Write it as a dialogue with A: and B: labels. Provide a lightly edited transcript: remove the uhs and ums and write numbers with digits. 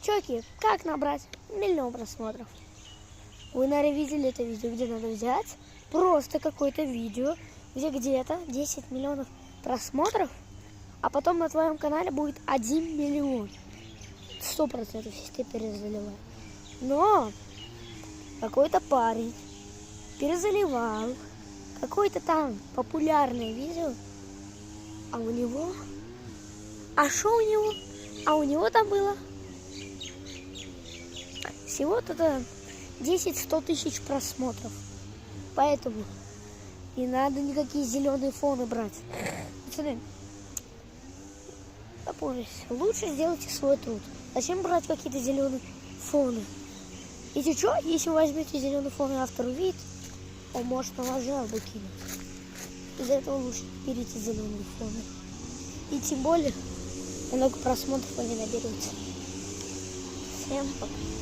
A: Чуваки, как набрать 1 миллион просмотров? Вы, наверное, видели это видео, где надо взять просто какое-то видео, где где-то 10 миллионов просмотров, а потом на твоем канале будет 1 миллион. 100% если ты перезаливаешь. Но какой-то парень перезаливал какое-то там популярное видео, а у него... А что у него? А у него там было всего-то 10-100 тысяч просмотров. Поэтому не надо никакие зеленые фоны брать. Пацаны, запомните, лучше сделайте свой труд. Зачем брать какие-то зеленые фоны? Если что, если вы возьмете зеленый фон и автор увидит, он может на вас жалобу кинуть. Из-за этого лучше берите зеленые фоны. И тем более много просмотров вы не наберете. Всем пока.